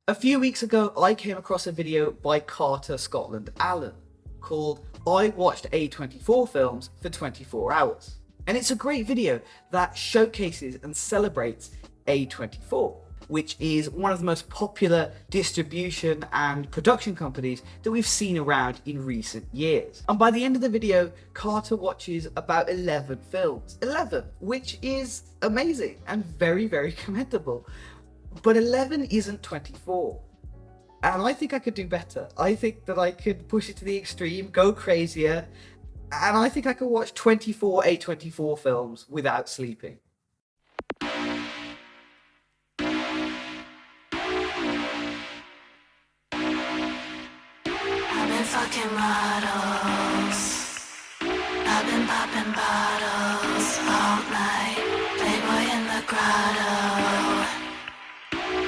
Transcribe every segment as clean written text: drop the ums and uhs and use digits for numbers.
A few weeks ago, I came across a video by Carter Scotland Allen called I Watched A24 Films for 24 Hours. And it's a great video that showcases and celebrates A24, which is one of the most popular distribution and production companies that we've seen around in recent years. And by the end of the video, Carter watches about 11 films. 11, which is amazing and very, very commendable. But 11 isn't 24. And I think I could do better. I think that I could push it to the extreme, go crazier, and I think I could watch 24 A24 films without sleeping. I've been fucking models. I've been popping bottles all night. Playboy in the grotto.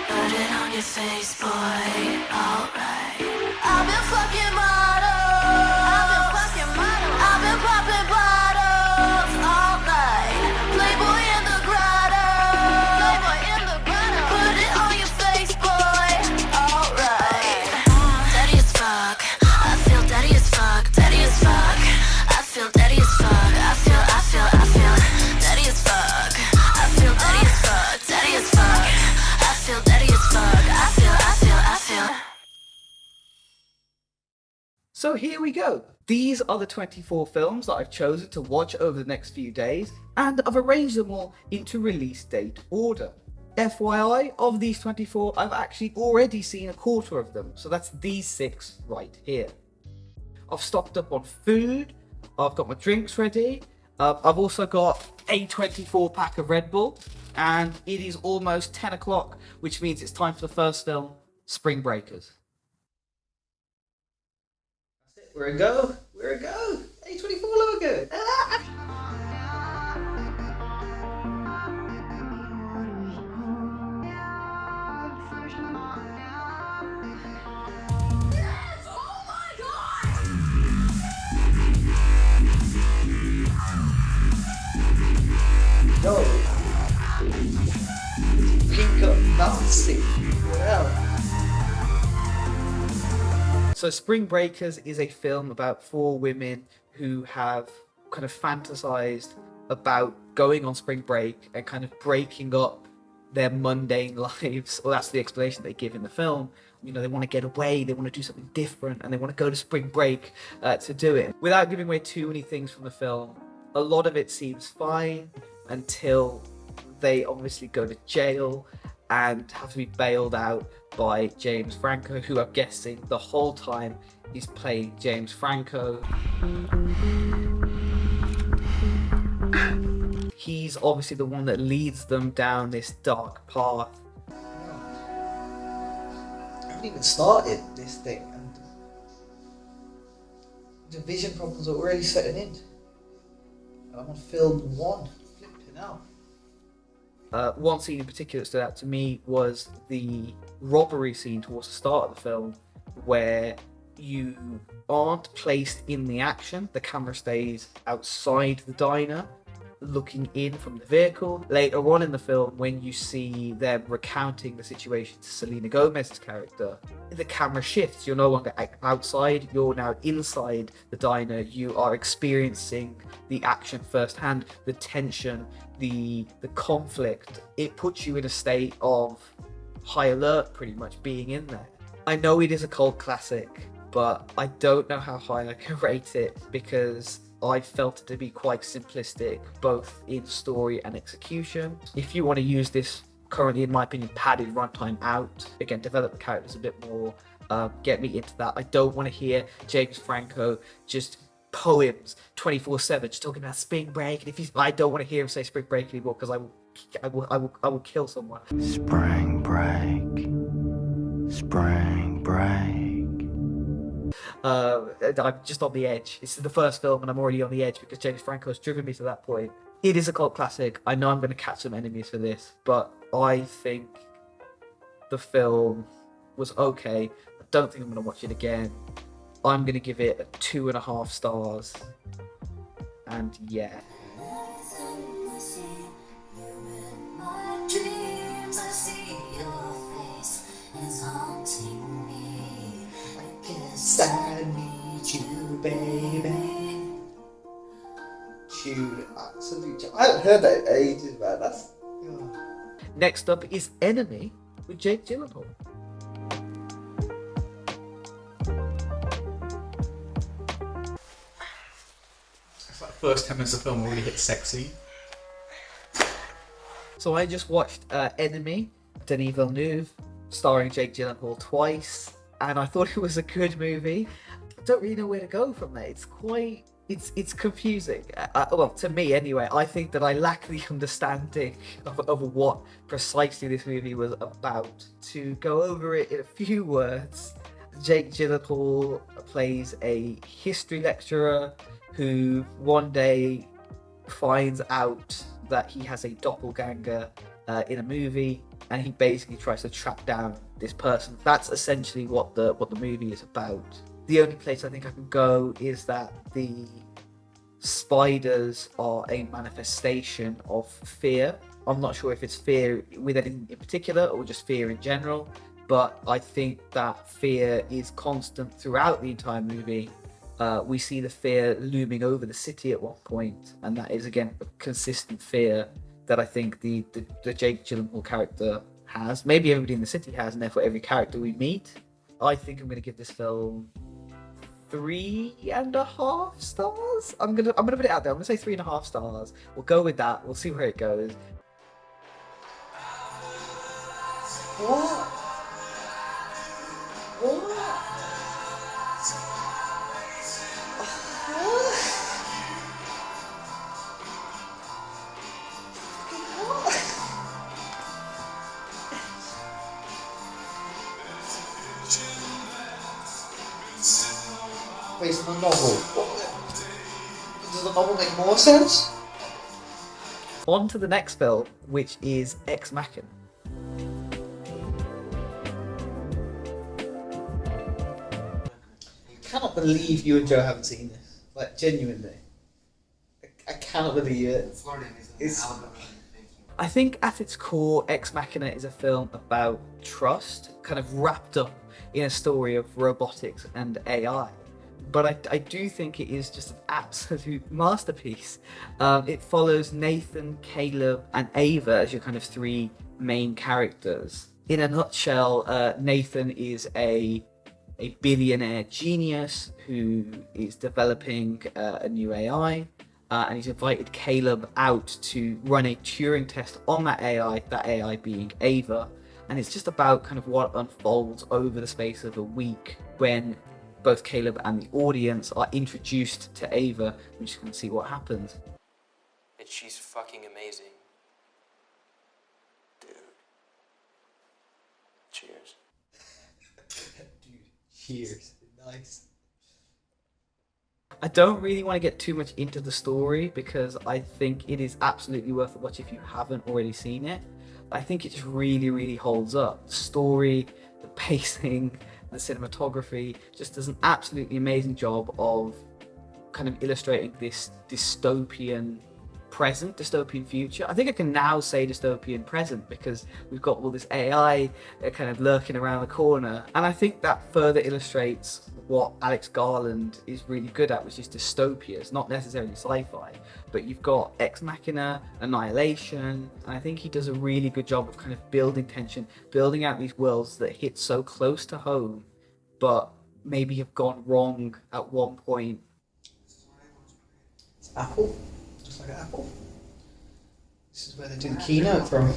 Put it on your face, boy. Alright. I've been fucking models. I've been popping bottles all night. Playboy in the grotto. Put it on your face, boy. Alright. Daddy as fuck. I feel daddy as fuck. Daddy as fuck. I feel daddy as fuck. I feel daddy as fuck. I feel daddy as fuck. Daddy as fuck. I feel daddy as fuck. I feel. So here we go. These are the 24 films that I've chosen to watch over the next few days, and I've arranged them all into release date order. FYI, of these 24, I've actually already seen a quarter of them, so that's these 6 right here. I've stocked up on food, I've got my drinks ready, I've also got a 24 pack of Red Bull, and it is almost 10 o'clock, which means it's time for the first film, Spring Breakers. That's it, we're a go, A24 logo. No. Pink up Nazi. Well. So Spring Breakers is a film about 4 women who have kind of fantasized about going on spring break and kind of breaking up their mundane lives. Well, that's the explanation they give in the film. You know, they want to get away, they want to do something different, and they want to go to spring break to do it. Without giving away too many things from the film, a lot of it seems fine until they obviously go to jail and have to be bailed out by James Franco, who I'm guessing the whole time is playing James Franco. He's obviously the one that leads them down this dark path. I haven't even started this thing, and the vision problems are already setting in. I'm on film 1. Flipping out. One scene in particular that stood out to me was the robbery scene towards the start of the film, where you aren't placed in the action. The camera stays outside the diner, looking in from the vehicle. Later on in the film, when you see them recounting the situation to Selena Gomez's character, the camera shifts. You're no longer outside, you're now inside the diner. You are experiencing the action firsthand, the tension, the conflict. It puts you in a state of high alert, pretty much, being in there. I know it is a cult classic, but I don't know how high I can rate it, because I felt it to be quite simplistic, both in story and execution. If you want to use this currently, in my opinion, padded runtime out, again, develop the characters a bit more, get me into that. I don't want to hear James Franco just poems 24/7, just talking about spring break. And I don't want to hear him say spring break anymore, because I will kill someone. Spring break. I'm just on the edge. This is the first film and I'm already on the edge because James Franco's driven me to that point. It is a cult classic. I know I'm going to catch some enemies for this, but I think the film was okay. I don't think I'm going to watch it again. I'm going to give it 2.5 stars. And yeah. Dreams, I see your face. It's all I need you, baby. Tune, absolute. I haven't heard that in ages, man. That's. Next up is Enemy with Jake Gyllenhaal. It's like the first 10 minutes of the film really hit sexy. So I just watched Enemy, Denis Villeneuve, starring Jake Gyllenhaal twice, and I thought it was a good movie. I don't really know where to go from there. It's confusing. Well, to me anyway. I think that I lack the understanding of what precisely this movie was about. To go over it in a few words, Jake Gyllenhaal plays a history lecturer who one day finds out that he has a doppelganger in a movie, and he basically tries to track down this person. That's essentially what the movie is about. The only place I think I can go is that the spiders are a manifestation of fear. I'm not sure if it's fear with anything in particular or just fear in general, but I think that fear is constant throughout the entire movie. We see the fear looming over the city at one point, and that is again a consistent fear that I think the Jake Gyllenhaal character has. Maybe everybody in the city has, and therefore every character we meet. I think I'm going to give this film 3.5 stars. I'm gonna put it out there. I'm gonna say 3.5 stars. We'll go with that. We'll see where it goes. What? Based on a novel. Does the novel make more sense? On to the next film, which is Ex Machina. I cannot believe you and Joe haven't seen this. Like, genuinely. I cannot believe it. I think at its core, Ex Machina is a film about trust, kind of wrapped up in a story of robotics and AI. But I do think it is just an absolute masterpiece. It follows Nathan, Caleb, and Ava as your kind of three main characters. In a nutshell, Nathan is a billionaire genius who is developing a new AI, and he's invited Caleb out to run a Turing test on that AI being Ava. And it's just about kind of what unfolds over the space of a week when both Caleb and the audience are introduced to Ava. We're just going to see what happens. And she's fucking amazing. Dude. Cheers. Dude, cheers. Nice. I don't really want to get too much into the story because I think it is absolutely worth a watch if you haven't already seen it. I think it just really, really holds up. The story, the pacing, the cinematography just does an absolutely amazing job of kind of illustrating this dystopian present, dystopian future. I think I can now say dystopian present because we've got all this AI kind of lurking around the corner. And I think that further illustrates what Alex Garland is really good at, which is dystopias, not necessarily sci-fi. But you've got Ex Machina, Annihilation, and I think he does a really good job of kind of building tension, building out these worlds that hit so close to home, but maybe have gone wrong at one point. It's Apple. Like Apple. This is where they do the keynote from.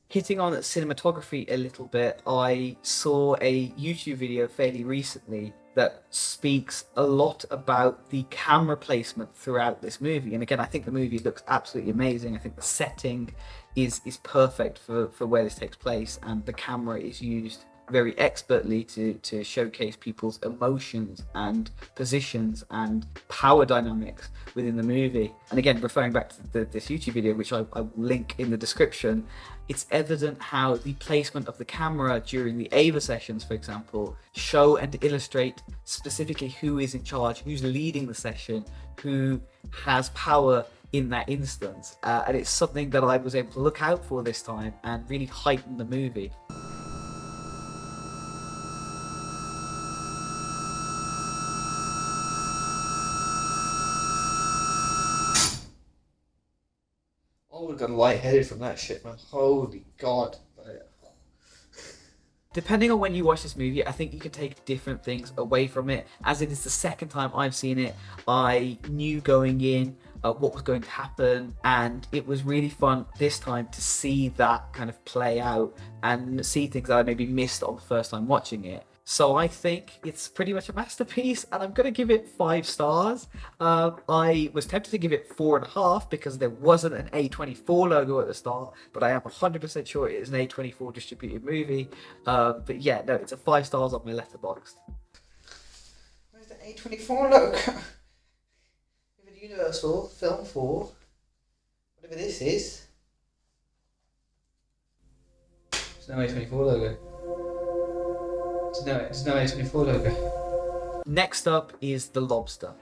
Hitting on cinematography a little bit, I saw a YouTube video fairly recently that speaks a lot about the camera placement throughout this movie. And again, I think the movie looks absolutely amazing. I think the setting is perfect for where this takes place, and the camera is used very expertly to showcase people's emotions and positions and power dynamics within the movie. And again, referring back to this YouTube video, which I will link in the description, it's evident how the placement of the camera during the Ava sessions, for example, show and illustrate specifically who is in charge, who's leading the session, who has power in that instance. And it's something that I was able to look out for this time and really heighten the movie. would have gotten lightheaded from that shit, man. Holy God. Depending on when you watch this movie, I think you can take different things away from it. As it is the second time I've seen it, I knew going in what was going to happen, and it was really fun this time to see that kind of play out and see things that I maybe missed on the first time watching it. So I think it's pretty much a masterpiece, and I'm going to give it 5 stars. I was tempted to give it 4.5 because there wasn't an A24 logo at the start, but I am 100% sure it is an A24 distributed movie. But yeah, no, it's a 5 stars on my letterboxd. Where's the A24 logo? With Universal Film 4, whatever this is. There's no A24 logo. There's no A24 logo. Next up is The Lobster.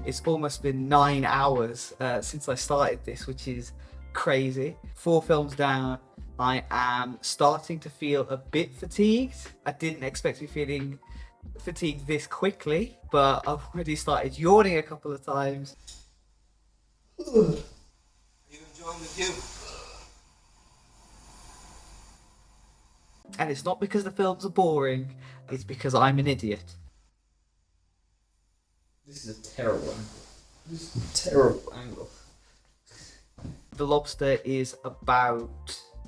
It's almost been 9 hours since I started this, which is crazy. 4 films down, I am starting to feel a bit fatigued. I didn't expect to be feeling fatigued this quickly, but I've already started yawning a couple of times. Are you enjoying the view? And it's not because the films are boring, it's because I'm an idiot. This is a terrible angle. This is a terrible angle. The Lobster is about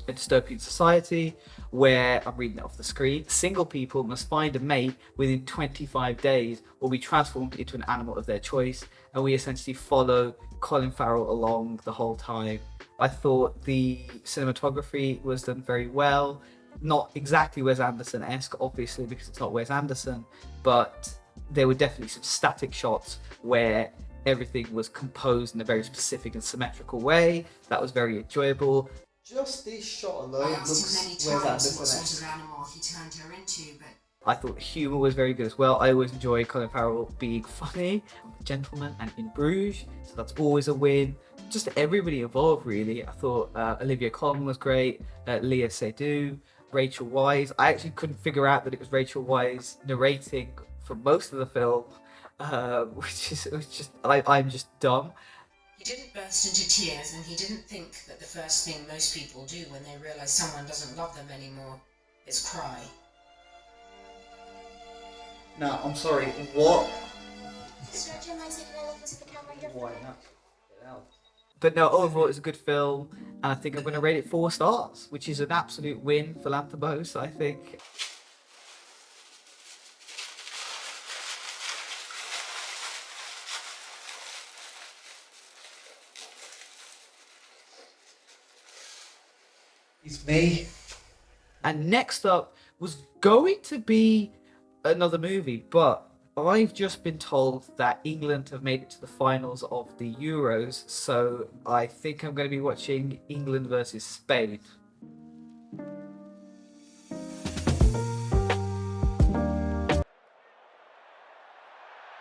a dystopian society where, I'm reading it off the screen, single people must find a mate within 25 days or be transformed into an animal of their choice, and we essentially follow Colin Farrell along the whole time. I thought the cinematography was done very well. Not exactly Wes Anderson-esque, obviously, because it's not Wes Anderson, but there were definitely some static shots where everything was composed in a very specific and symmetrical way. That was very enjoyable. Just this shot alone looks Wes Anderson-esque. Animal he turned her into, but I thought the humour was very good as well. I always enjoy Colin Farrell being funny, Gentleman and In Bruges, so that's always a win. Just everybody involved, really. I thought Olivia Colman was great, Léa Seydoux, Rachel Weisz. I actually couldn't figure out that it was Rachel Weisz narrating for most of the film, which is just I'm just dumb. he didn't burst into tears, and he didn't think that the first thing most people do when they realise someone doesn't love them anymore is cry. No, I'm sorry, what? Why not? But no, overall it's a good film, and I think I'm going to rate it 4 stars, which is an absolute win for Lanthimos, I think. It's me. And next up was going to be another movie, but I've just been told that England have made it to the finals of the Euros, so I think I'm going to be watching England versus Spain.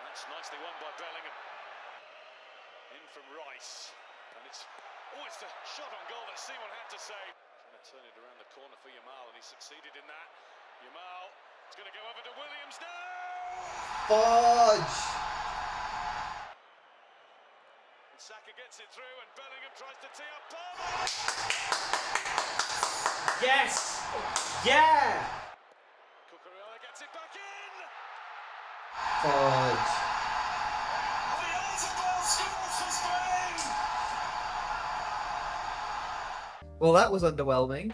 That's nicely won by Bellingham. In from Rice. And it's a shot on goal that Seaman had to save. Trying to turn it around the corner for Yamal, and he succeeded in that. Yamal is going to go over to Williams now. Fudge! Saka gets it through, and Bellingham tries to tee up Palmer. Yes! Yeah! Cucurella gets it back in. Fudge. The Altobel scores for Spain. Well, that was underwhelming.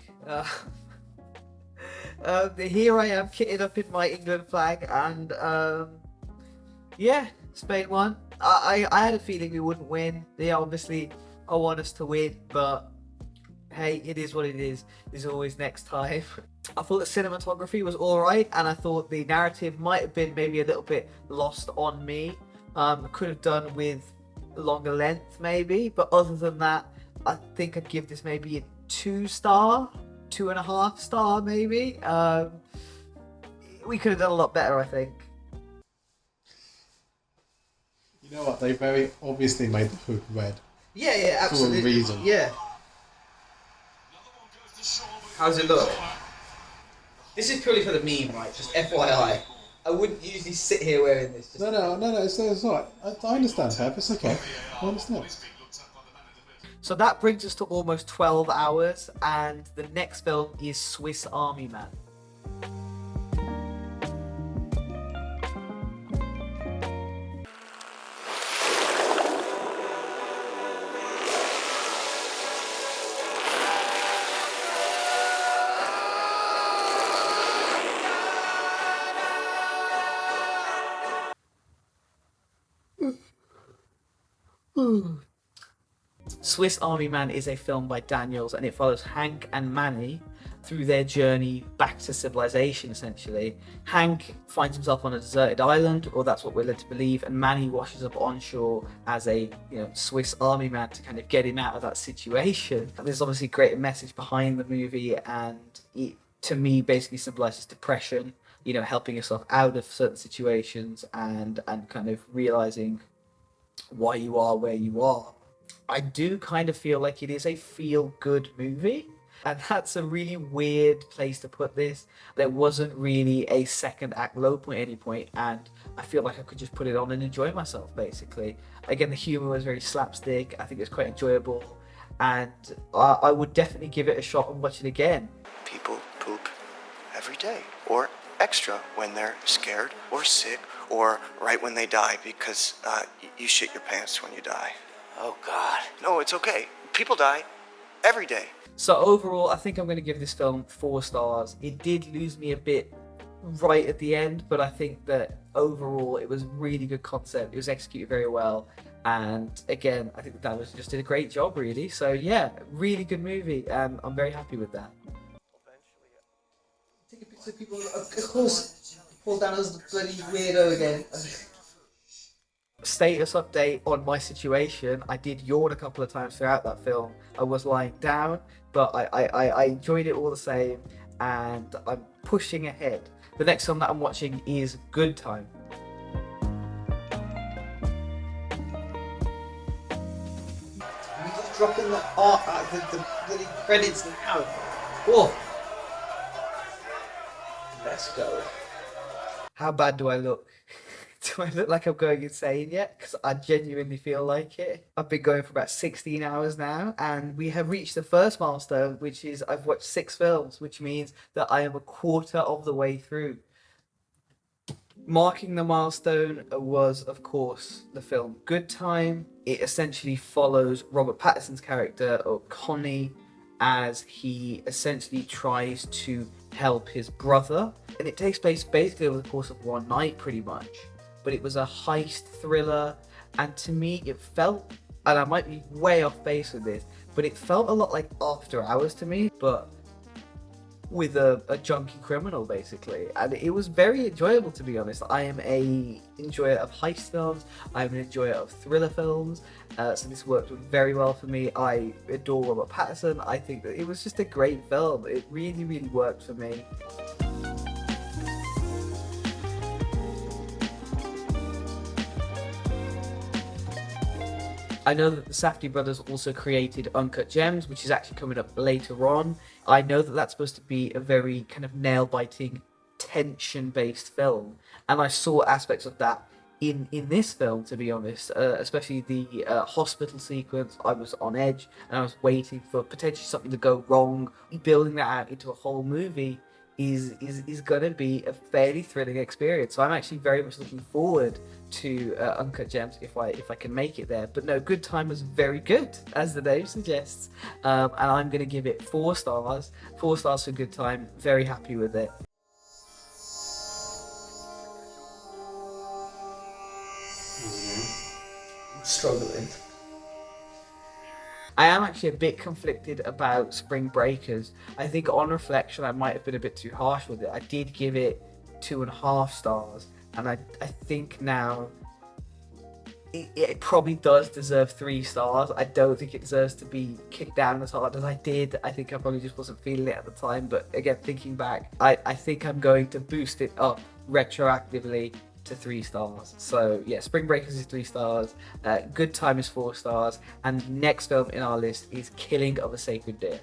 Here I am kitted up in my England flag, and yeah, Spain won. I had a feeling we wouldn't win. They obviously I want us to win, but hey, it is what it is. There's always next time. I thought the cinematography was alright, and I thought the narrative might have been maybe a little bit lost on me. Could have done with longer length maybe, but other than that, I think I'd give this maybe a 2-star, 2.5 star maybe. We could have done a lot better, I think. You know what? They very obviously made the hood red. Yeah, absolutely. For a reason. Yeah. How's it look? This is purely for the meme, right? Just FYI. I wouldn't usually sit here wearing this. Just No, it's all right. I understand, Herb. It's okay. I understand. So that brings us to almost 12 hours, and the next film is Swiss Army Man. Swiss Army Man is a film by Daniels, and it follows Hank and Manny through their journey back to civilization, essentially. Hank finds himself on a deserted island, or that's what we're led to believe, and Manny washes up onshore as a Swiss Army Man to kind of get him out of that situation. And there's obviously a great message behind the movie, and it, to me, basically symbolizes depression, helping yourself out of certain situations and kind of realizing why you are where you are. I do kind of feel like it is a feel-good movie, and that's a really weird place to put this. There wasn't really a second act low point at any point, and I feel like I could just put it on and enjoy myself, basically. Again, the humour was very slapstick. I think it's quite enjoyable, and I would definitely give it a shot and watch it again. People poop every day, or extra when they're scared or sick, or right when they die, because you shit your pants when you die. Oh God. No, it's okay. People die every day. So overall, I think I'm going to give this film 4 stars. It did lose me a bit right at the end, but I think that overall it was really good concept. It was executed very well, and again, I think that was just did a great job, really. So yeah, really good movie, and I'm very happy with that. Take a picture of people, of course. Paul Dano's the bloody weirdo again. Status update on my situation. I did yawn a couple of times throughout that film. I was lying down, but I enjoyed it all the same, and I'm pushing ahead. The next film that I'm watching is Good Time. I'm just dropping the art, the bloody credits now. Whoa. Let's go. How bad do I look? Do I look like I'm going insane yet? Because I genuinely feel like it. I've been going for about 16 hours now, and we have reached the first milestone, which is I've watched 6 films, which means that I am a quarter of the way through. Marking the milestone was, of course, the film Good Time. It essentially follows Robert Pattinson's character, or Connie, as he essentially tries to help his brother. And it takes place basically over the course of one night, pretty much. But it was a heist thriller, and to me it felt, and I might be way off base with this, but it felt a lot like After Hours to me, but with a junkie criminal, basically. And it was very enjoyable, to be honest. I am a enjoyer of heist films, I'm an enjoyer of thriller films, so this worked very well for me. I adore Robert Pattinson. I think that it was just a great film. It really, really worked for me. I know that the Safdie brothers also created Uncut Gems, which is actually coming up later on. I know that that's supposed to be a very kind of nail-biting, tension-based film, and I saw aspects of that in this film, to be honest, especially the hospital sequence. I was on edge, and I was waiting for potentially something to go wrong. Building that out into a whole movie is going to be a fairly thrilling experience. So I'm actually very much looking forward to Uncut Gems if I can make it there. But no, Good Time was very good, as the name suggests, and I'm going to give it 4 stars. 4 stars for Good Time. Very happy with it. I'm struggling. I am actually a bit conflicted about Spring Breakers. I think on reflection I might have been a bit too harsh with it. I did give it 2.5 stars, and I think now it probably does deserve 3 stars. I don't think it deserves to be kicked down as hard as I did. I think I probably just wasn't feeling it at the time, but again, thinking back, I think I'm going to boost it up retroactively to 3 stars. So yeah, Spring Breakers is 3 stars, Good Time is 4 stars, and the next film in our list is Killing of a Sacred Deer.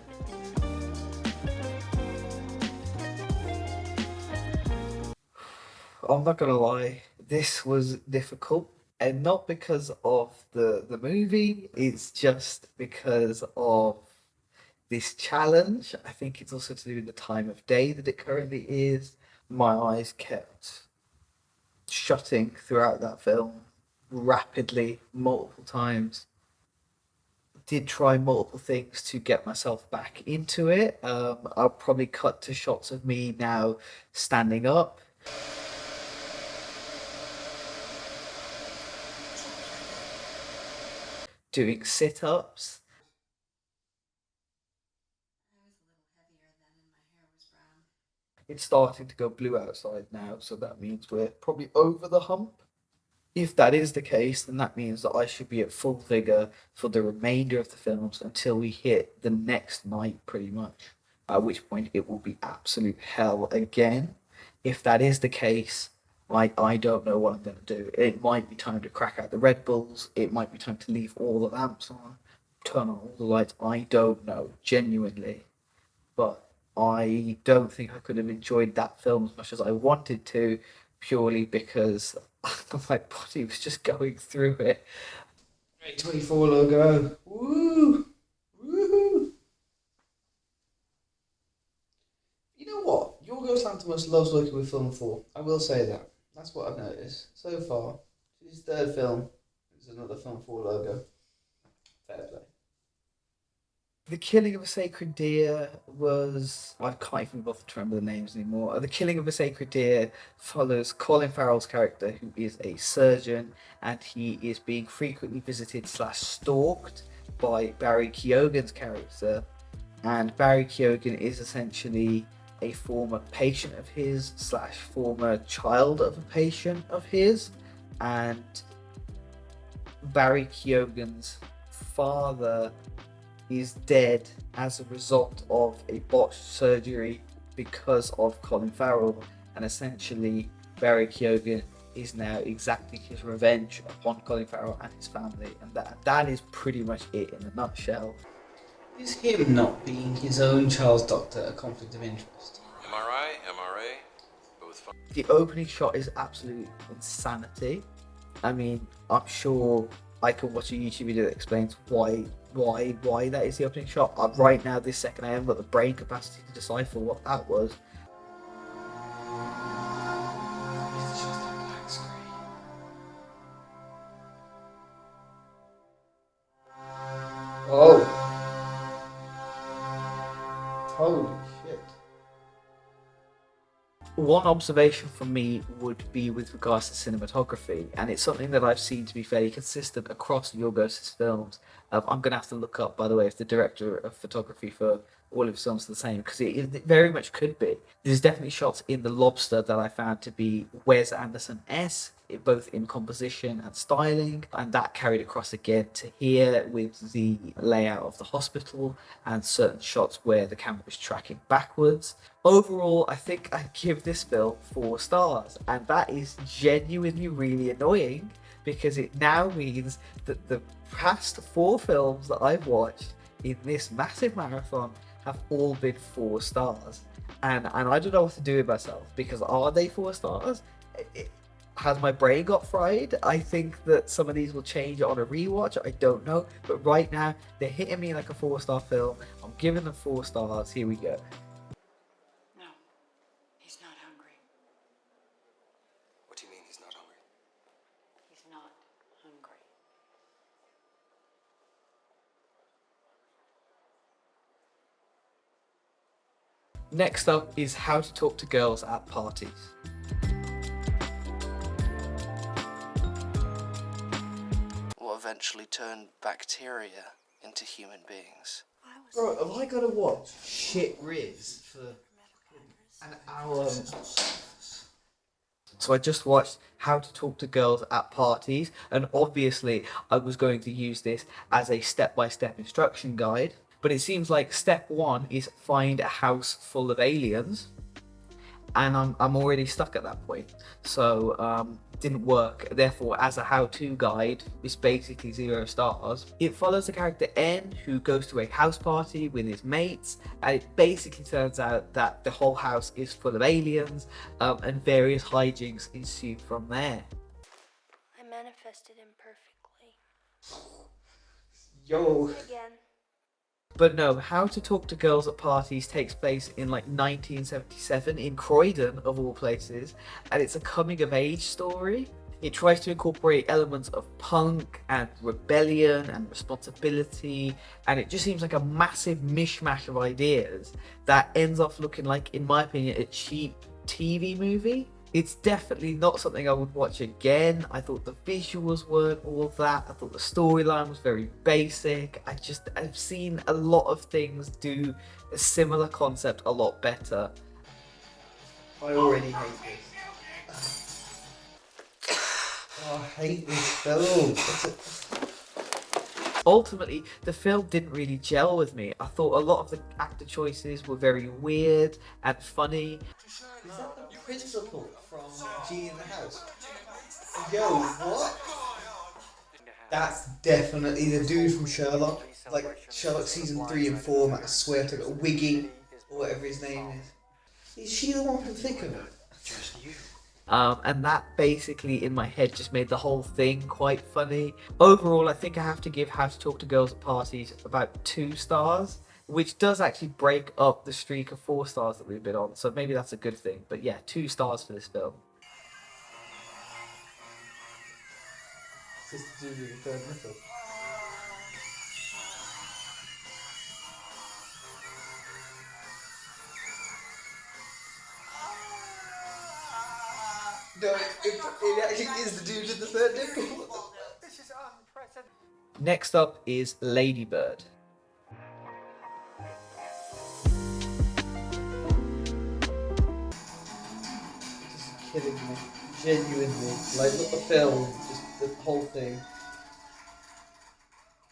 I'm not gonna lie, this was difficult, and not because of the movie. It's just because of this challenge. I think it's also to do with the time of day that it currently is. My eyes kept shutting throughout that film rapidly, multiple times. Did try multiple things to get myself back into it. I'll probably cut to shots of me now standing up. Doing sit-ups. It's starting to go blue outside now, so that means we're probably over the hump. If that is the case, then that means that I should be at full vigor for the remainder of the films until we hit the next night, pretty much. At which point it will be absolute hell again. If that is the case, I don't know what I'm going to do. It might be time to crack out the Red Bulls. It might be time to leave all the lamps on, turn on all the lights. I don't know, genuinely. But I don't think I could have enjoyed that film as much as I wanted to, purely because my body was just going through it. A24 logo. Woo! Woo! You know what? Your Ghost Lanterns loves working with film 4. I will say that. That's what I've noticed so far. His third film is another film 4 logo. Fair play. The Killing of a Sacred Deer was... I can't even bother to remember the names anymore. The Killing of a Sacred Deer follows Colin Farrell's character, who is a surgeon, and he is being frequently visited / stalked by Barry Keoghan's character. And Barry Keoghan is essentially a former patient of his / former child of a patient of his. And Barry Keoghan's father is dead as a result of a botched surgery because of Colin Farrell, and essentially Barry Keoghan is now exacting his revenge upon Colin Farrell and his family, and that is pretty much it in a nutshell. Is him not being his own child's doctor a conflict of interest? MRI, MRA, both fine. The opening shot is absolute insanity. I mean, I'm sure I could watch a YouTube video that explains why that is the opening shot. Right now, this second, I haven't got the brain capacity to decipher what that was. It's just a black screen. Oh. Holy shit. One observation from me would be with regards to cinematography, and it's something that I've seen to be fairly consistent across Yorgos's films. I'm going to have to look up, by the way, if the director of photography for all of his films are the same, because it very much could be. There's definitely shots in The Lobster that I found to be Wes Anderson-esque, both in composition and styling, and that carried across again to here with the layout of the hospital and certain shots where the camera was tracking backwards. Overall, I think I'd give this film 4 stars, and that is genuinely really annoying, because it now means that the past 4 films that I've watched in this massive marathon have all been 4 stars. And I don't know what to do with myself, because are they 4 stars? Has my brain got fried? I think that some of these will change on a rewatch. I don't know. But right now, they're hitting me like a 4-star film. I'm giving them 4 stars. Here we go. No, he's not hungry. What do you mean he's not hungry? He's not hungry. Next up is How to Talk to Girls at Parties. Will eventually turn bacteria into human beings. Bro, have I got to watch shit Riz for an hour? So I just watched How to Talk to Girls at Parties, and obviously I was going to use this as a step-by-step instruction guide, but it seems like step 1 is find a house full of aliens, and I'm already stuck at that point. So didn't work. Therefore, as a how-to guide, it's basically 0 stars. It follows the character N, who goes to a house party with his mates, and it basically turns out that the whole house is full of aliens, and various hijinks ensue from there. I manifested him perfectly. Yo. Again. But no, How to Talk to Girls at Parties takes place in like 1977 in Croydon, of all places, and it's a coming-of-age story. It tries to incorporate elements of punk and rebellion and responsibility, and it just seems like a massive mishmash of ideas that ends off looking like, in my opinion, a cheap TV movie. It's definitely not something I would watch again. I thought the visuals weren't all that. I thought the storyline was very basic. I've seen a lot of things do a similar concept a lot better. I already hate this. Oh, I hate this film. Ultimately, the film didn't really gel with me. I thought a lot of the actor choices were very weird and funny. Is that the principal from G in the House? Yo, what? That's definitely the dude from Sherlock. Like Sherlock season 3 and 4, I swear to God, Wiggy, or whatever his name is. Is she the one from Thick of It? Just you. And that basically in my head just made the whole thing quite funny. Overall, I think I have to give How to Talk to Girls at Parties about 2 stars, which does actually break up the streak of 4 stars that we've been on, so maybe that's a good thing. But yeah, 2 stars for this film. Just to do the third nickel. No, it actually is the dude in the third nickel. This is unprecedented. Next up is Ladybird. Just kidding me. Genuinely. Like, not the film, just the whole thing.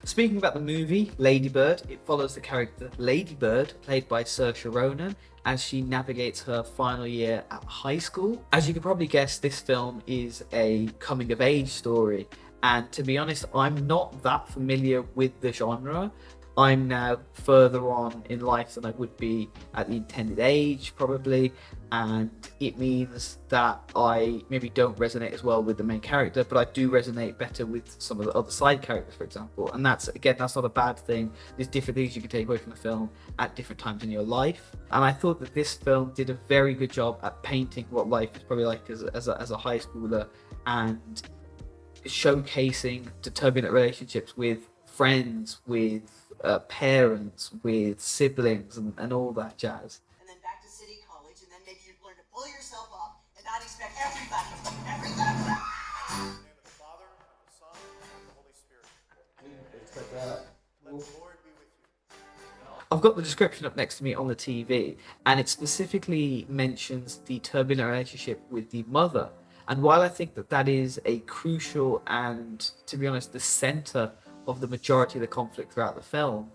Speaking about the movie, Ladybird, it follows the character Ladybird, played by Saoirse Ronan, as she navigates her final year at high school. As you can probably guess, this film is a coming-of-age story, and to be honest, I'm not that familiar with the genre. I'm now further on in life than I would be at the intended age, probably, and it means that I maybe don't resonate as well with the main character, but I do resonate better with some of the other side characters, for example. And that's not a bad thing. There's different things you can take away from the film at different times in your life. And I thought that this film did a very good job at painting what life is probably like as a high schooler, and showcasing the turbulent relationships with friends, with parents, with siblings, and all that jazz. And then back to City College, and then maybe you'd learn to pull yourself up and not expect everybody to do everything. In the name of the Father, the Son, and the Holy Spirit. Expect that. Let the Lord be with you. I've got the description up next to me on the TV, and it specifically mentions the turbulent relationship with the mother. And while I think that that is a crucial and, to be honest, the center of the majority of the conflict throughout the film,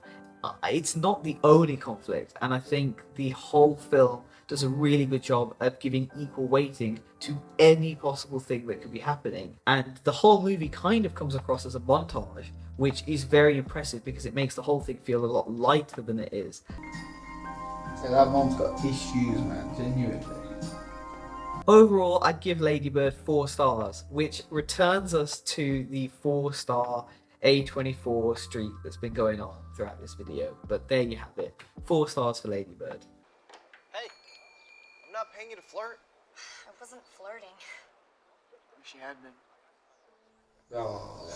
it's not the only conflict, and I think the whole film does a really good job of giving equal weighting to any possible thing that could be happening. And the whole movie kind of comes across as a montage, which is very impressive because it makes the whole thing feel a lot lighter than it is. So that mom's got issues, man, genuinely. Overall, I'd give Ladybird 4 stars, which returns us to the 4-star A24 streak that's been going on throughout this video. But there you have it. 4 stars for Ladybird. Hey, I'm not paying you to flirt. I wasn't flirting. Wish you had been. Oh.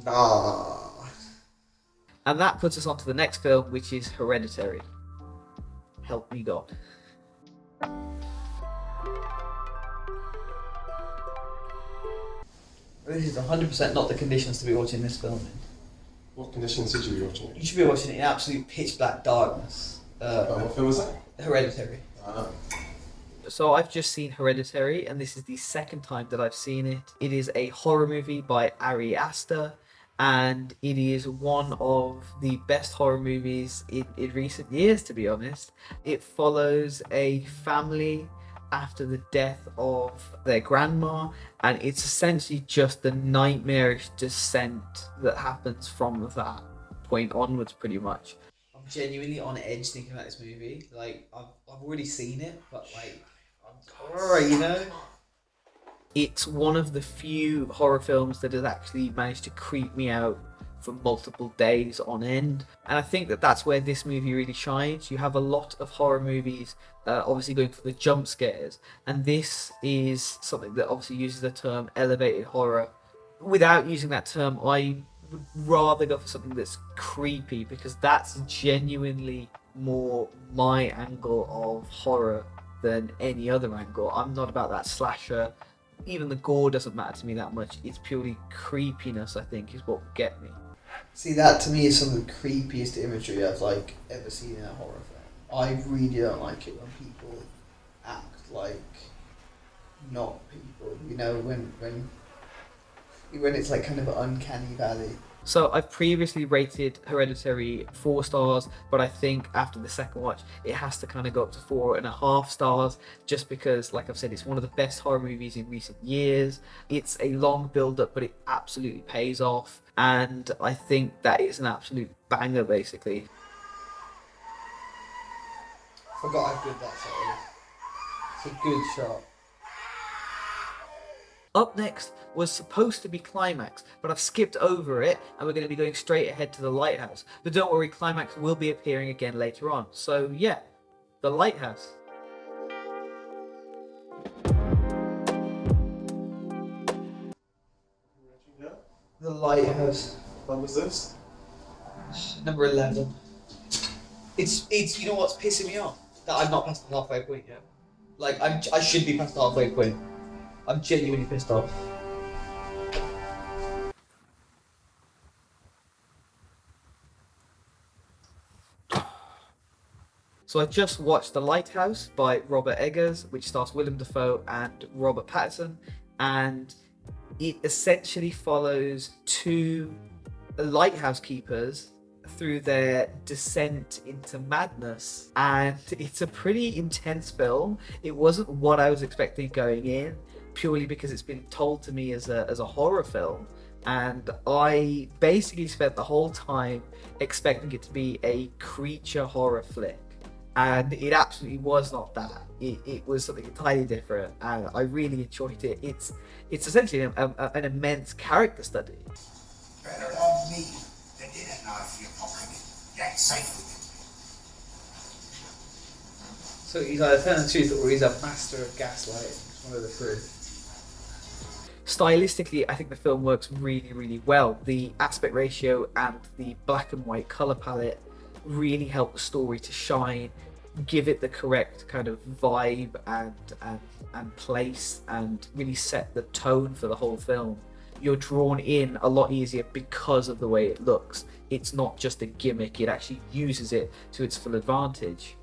Ah. And that puts us on to the next film, which is Hereditary. Help me God. This is 100% not the conditions to be watching this film in. What conditions did you be watching it? You should be watching it in absolute pitch black darkness. What film was that? Hereditary. So I've just seen Hereditary, and this is the second time that I've seen it. It is a horror movie by Ari Aster, and it is one of the best horror movies in recent years, to be honest. It follows a family after the death of their grandma, and it's essentially just the nightmarish descent that happens from that point onwards, pretty much. I'm genuinely on edge thinking about this movie. Like, I've already seen it, but like, alright, you know? It's one of the few horror films that has actually managed to creep me out for multiple days on end. And I think that that's where this movie really shines. You have a lot of horror movies obviously going for the jump scares, and this is something that obviously uses the term elevated horror. Without using that term, I would rather go for something that's creepy, because that's genuinely more my angle of horror than any other angle. I'm not about that slasher. Even the gore doesn't matter to me that much. It's purely creepiness, I think, is what will get me. See, that to me is some of the creepiest imagery I've like ever seen in a horror film. I really don't like it when people act like not people. You know, when it's like kind of an uncanny valley. So I've previously rated Hereditary 4 stars, but I think after the second watch it has to kind of go up to 4.5 stars, just because, like I've said, it's one of the best horror movies in recent years. It's a long build-up, but it absolutely pays off, and I think that is an absolute banger, basically. Forgot how good that shot is. It's a good shot. Up next was supposed to be Climax, but I've skipped over it and we're going to be going straight ahead to the Lighthouse. But don't worry, Climax will be appearing again later on. So yeah, the Lighthouse. The Lighthouse. What was this? Number 11. It's you know what's pissing me off? That I'm not past the halfway point yet. Like, I should be past the halfway point. I'm genuinely pissed off. So I just watched The Lighthouse by Robert Eggers, which stars Willem Dafoe and Robert Pattinson, and it essentially follows two lighthouse keepers through their descent into madness, and it's a pretty intense film. It wasn't what I was expecting going in, purely because it's been told to me as a horror film, and I basically spent the whole time expecting it to be a creature horror flick, and it absolutely was not that. It was something entirely different, and I really enjoyed it. It's essentially an immense character study. Better love me than in a knife in your pocket. That's safe. So he's either telling the truth or he's a master of gaslighting. It's one of the three. Stylistically, I think the film works really, really well. The aspect ratio and the black and white colour palette really help the story to shine, give it the correct kind of vibe and place, and really set the tone for the whole film. You're drawn in a lot easier because of the way it looks. It's not just a gimmick, it actually uses it to its full advantage.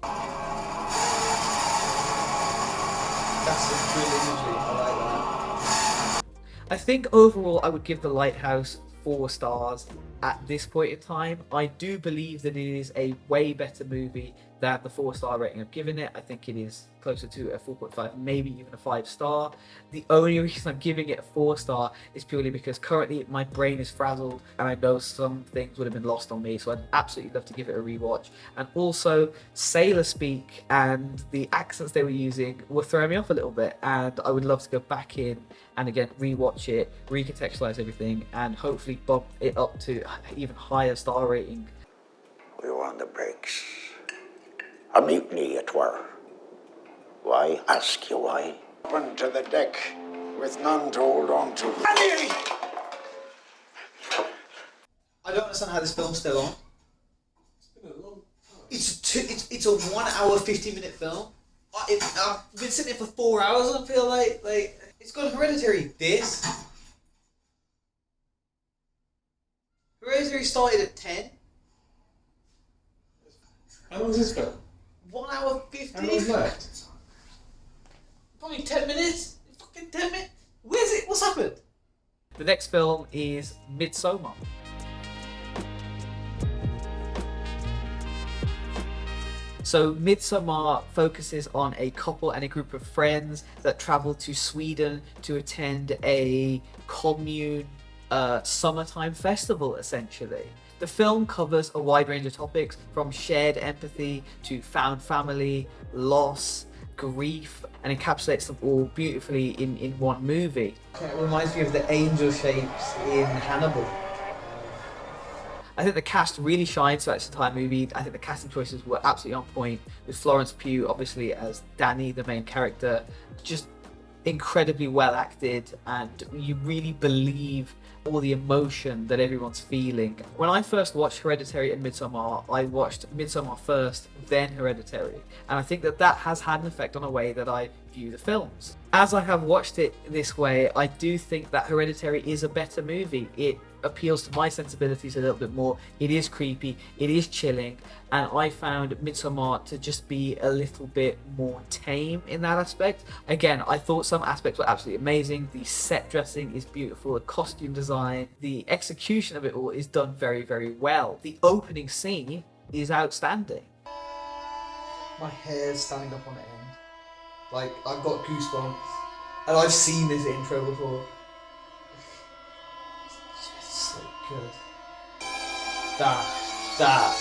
That's some good imagery, I like that. I think overall I would give The Lighthouse 4 stars at this point in time. I do believe that it is a way better movie than the 4-star rating I've given it. I think it is closer to a 4.5, maybe even a 5-star. The only reason I'm giving it a 4-star is purely because currently my brain is frazzled and I know some things would have been lost on me, so I'd absolutely love to give it a rewatch. And also, sailor speak and the accents they were using were throwing me off a little bit, and I would love to go back in and again rewatch it, recontextualize everything, and hopefully bump it up to even higher star rating. We were on the brakes. A mutiny it were. Why, ask you why? Went to the deck with none to hold on to. I don't understand how this film's still on. It's a 1 hour 50-minute film. I've been sitting here for 4 hours and I feel like it's got Hereditary. Hereditary started at 10. How long is this film? 1 hour 50. How long left? Probably 10 minutes. Fucking 10 minutes. Where's it? What's happened? The next film is Midsommar. So Midsommar focuses on a couple and a group of friends that travel to Sweden to attend a commune summertime festival, essentially. The film covers a wide range of topics, from shared empathy to found family, loss, grief, and encapsulates them all beautifully in one movie. It reminds me of the angel shapes in Hannibal. I think the cast really shines throughout this entire movie. I think the casting choices were absolutely on point, with Florence Pugh obviously as Danny, the main character, just incredibly well acted, and you really believe all the emotion that everyone's feeling. When I first watched Hereditary and Midsommar, I watched Midsommar first, then Hereditary, and I think that that has had an effect on the way that I view the films. As I have watched it this way, I do think that Hereditary is a better movie. It appeals to my sensibilities a little bit more. It is creepy, it is chilling, and I found Midsommar to just be a little bit more tame in that aspect. Again, I thought some aspects were absolutely amazing. The set dressing is beautiful, the costume design, the execution of it all is done very, very well. The opening scene is outstanding. My hair's standing up on end. Like, I've got goosebumps. And I've seen this intro before. It's so good. That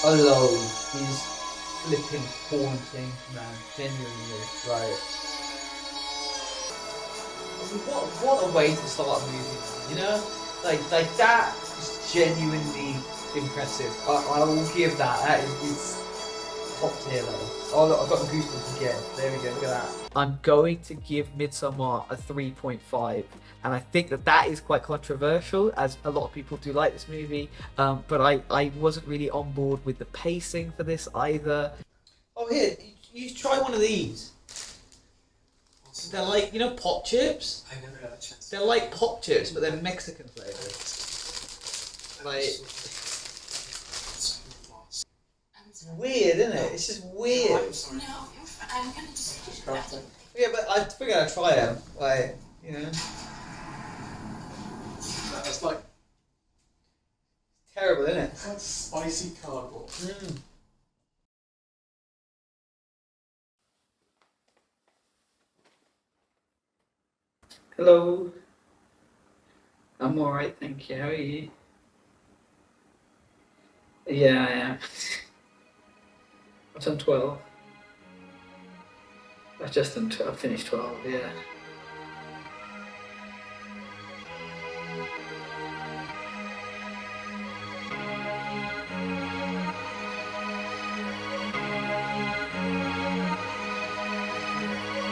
alone is flipping haunting, man. Genuinely. Right. I mean, what a way to start a movie, man. You know? Like that is genuinely impressive. I will give that. That is top tier though. Oh look, I've got the goosebumps again. There we go, look at that. I'm going to give Midsommar a 3.5, and I think that that is quite controversial, as a lot of people do like this movie, but I wasn't really on board with the pacing for this either. Oh here, you try one of these. They're like, you know, pop chips? I never had a chance. They're like pop chips, but they're Mexican flavored. Like, it's weird, isn't it? It's just weird. No, I'm sorry. No, you're fine. I'm gonna just. Yeah, but I figured I'd try them. Like, you know. That's like Terrible, isn't it? it's like spicy cardboard. Mm. Hello. I'm alright, thank you. How are you? Yeah, I am. I've done 12. I've just done 12, finished 12, yeah.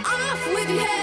Off with your head.